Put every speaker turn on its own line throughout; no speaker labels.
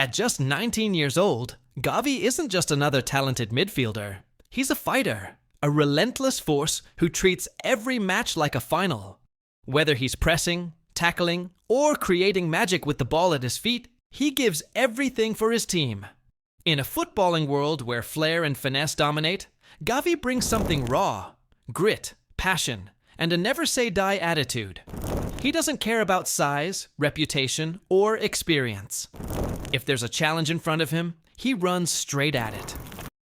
At just 19 years old, Gavi isn't just another talented midfielder. He's a fighter, a relentless force who treats every match like a final. Whether he's pressing, tackling, or creating magic with the ball at his feet, he gives everything for his team. In a footballing world where flair and finesse dominate, Gavi brings something raw, grit, passion, and a never-say-die attitude. He doesn't care about size, reputation, or experience. If there's a challenge in front of him, he runs straight at it.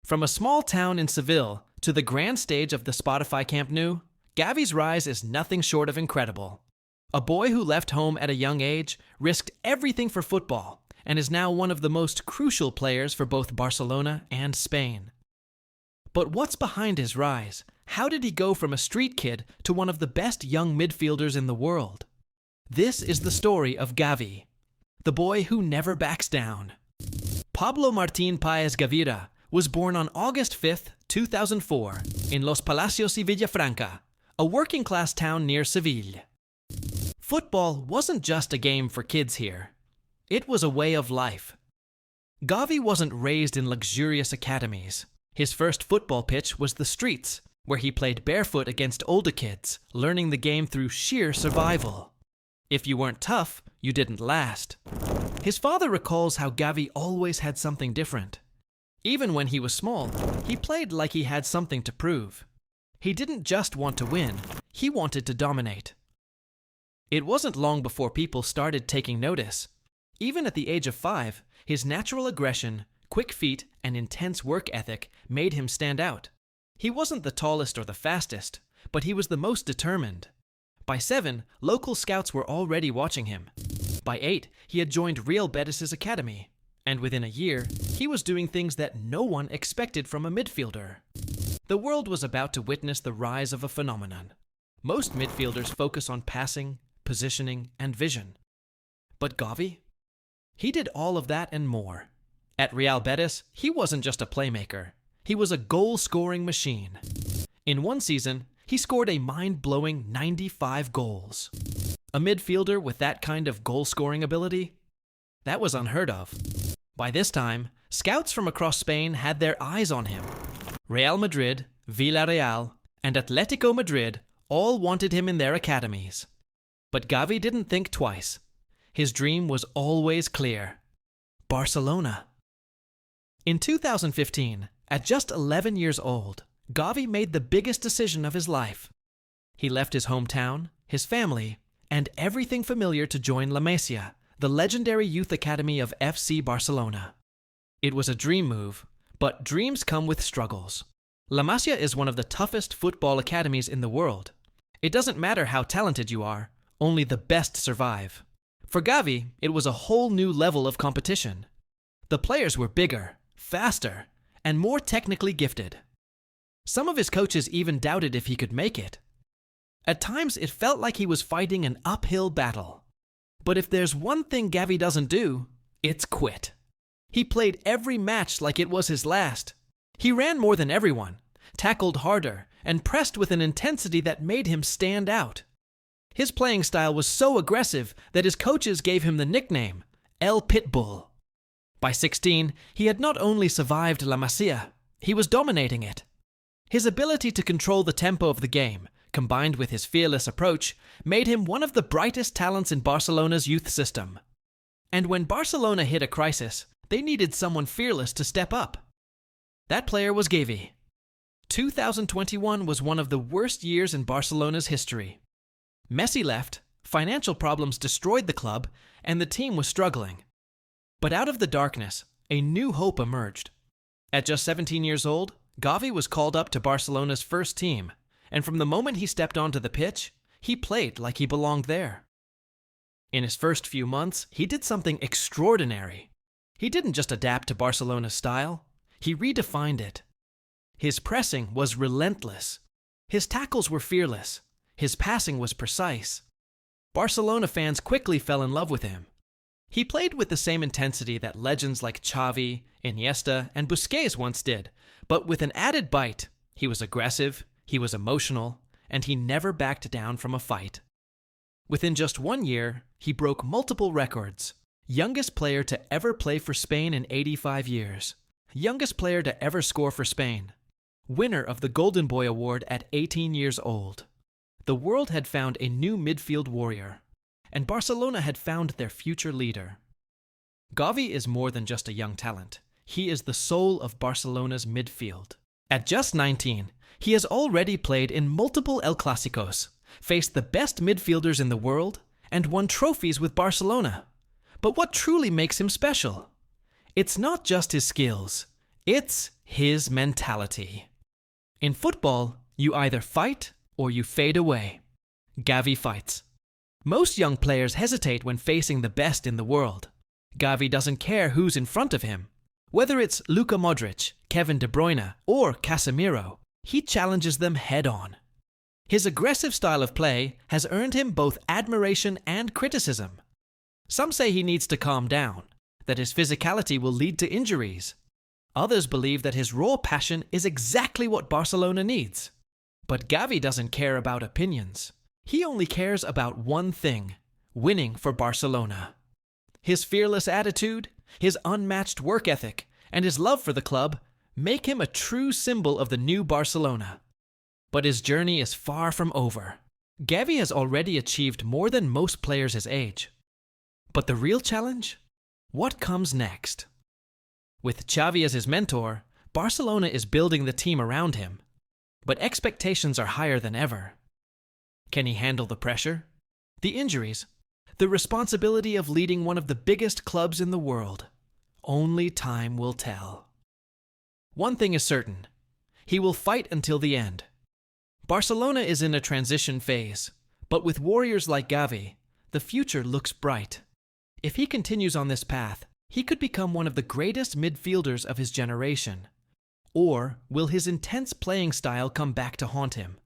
From a small town in Seville to the grand stage of the Spotify Camp Nou, Gavi's rise is nothing short of incredible. A boy who left home at a young age, risked everything for football, and is now one of the most crucial players for both Barcelona and Spain. But what's behind his rise? How did he go from a street kid to one of the best young midfielders in the world? This is the story of Gavi, the boy who never backs down. Pablo Martín Páez Gavira was born on August 5, 2004, in Los Palacios y Villafranca, a working-class town near Seville. Football wasn't just a game for kids here. It was a way of life. Gavi wasn't raised in luxurious academies. His first football pitch was the streets, where he played barefoot against older kids, learning the game through sheer survival. If you weren't tough, you didn't last. His father recalls how Gavi always had something different. Even when he was small, he played like he had something to prove. He didn't just want to win, he wanted to dominate. It wasn't long before people started taking notice. Even at the age of 5, his natural aggression, quick feet, and intense work ethic made him stand out. He wasn't the tallest or the fastest, but he was the most determined. By 7, local scouts were already watching him. By 8, he had joined Real Betis' academy, and within a year, he was doing things that no one expected from a midfielder. The world was about to witness the rise of a phenomenon. Most midfielders focus on passing, positioning, and vision. But Gavi? He did all of that and more. At Real Betis, he wasn't just a playmaker. He was a goal-scoring machine. In one season, he scored a mind-blowing 95 goals. A midfielder with that kind of goal-scoring ability? That was unheard of. By this time, scouts from across Spain had their eyes on him. Real Madrid, Villarreal, and Atletico Madrid all wanted him in their academies. But Gavi didn't think twice. His dream was always clear: Barcelona. In 2015, at just 11 years old, Gavi made the biggest decision of his life. He left his hometown, his family, and everything familiar to join La Masia, the legendary youth academy of FC Barcelona. It was a dream move, but dreams come with struggles. La Masia is one of the toughest football academies in the world. It doesn't matter how talented you are, only the best survive. For Gavi, it was a whole new level of competition. The players were bigger, faster, and more technically gifted. Some of his coaches even doubted if he could make it. At times, it felt like he was fighting an uphill battle. But if there's one thing Gavi doesn't do, it's quit. He played every match like it was his last. He ran more than everyone, tackled harder, and pressed with an intensity that made him stand out. His playing style was so aggressive that his coaches gave him the nickname El Pitbull. By 16, he had not only survived La Masia, he was dominating it. His ability to control the tempo of the game, combined with his fearless approach, made him one of the brightest talents in Barcelona's youth system. And when Barcelona hit a crisis, they needed someone fearless to step up. That player was Gavi. 2021 was one of the worst years in Barcelona's history. Messi left, financial problems destroyed the club, and the team was struggling. But out of the darkness, a new hope emerged. At just 17 years old, Gavi was called up to Barcelona's first team, and from the moment he stepped onto the pitch, he played like he belonged there. In his first few months, he did something extraordinary. He didn't just adapt to Barcelona's style, he redefined it. His pressing was relentless. His tackles were fearless. His passing was precise. Barcelona fans quickly fell in love with him. He played with the same intensity that legends like Xavi, Iniesta, and Busquets once did, but with an added bite. He was aggressive, he was emotional, and he never backed down from a fight. Within just 1 year, he broke multiple records. Youngest player to ever play for Spain in 85 years. Youngest player to ever score for Spain. Winner of the Golden Boy Award at 18 years old. The world had found a new midfield warrior, and Barcelona had found their future leader. Gavi is more than just a young talent. He is the soul of Barcelona's midfield. At just 19, he has already played in multiple El Clásicos, faced the best midfielders in the world, and won trophies with Barcelona. But what truly makes him special? It's not just his skills, it's his mentality. In football, you either fight or you fade away. Gavi fights. Most young players hesitate when facing the best in the world. Gavi doesn't care who's in front of him. Whether it's Luka Modric, Kevin De Bruyne, or Casemiro, he challenges them head-on. His aggressive style of play has earned him both admiration and criticism. Some say he needs to calm down, that his physicality will lead to injuries. Others believe that his raw passion is exactly what Barcelona needs. But Gavi doesn't care about opinions. He only cares about one thing: winning for Barcelona. His fearless attitude, his unmatched work ethic, and his love for the club make him a true symbol of the new Barcelona. But his journey is far from over. Gavi has already achieved more than most players his age. But the real challenge? What comes next? With Xavi as his mentor, Barcelona is building the team around him. But expectations are higher than ever. Can he handle the pressure, the injuries, the responsibility of leading one of the biggest clubs in the world? Only time will tell. One thing is certain: he will fight until the end. Barcelona is in a transition phase, but with warriors like Gavi, the future looks bright. If he continues on this path, he could become one of the greatest midfielders of his generation. Or will his intense playing style come back to haunt him?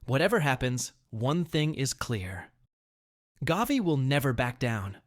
Whatever happens, one thing is clear: Gavi will never back down.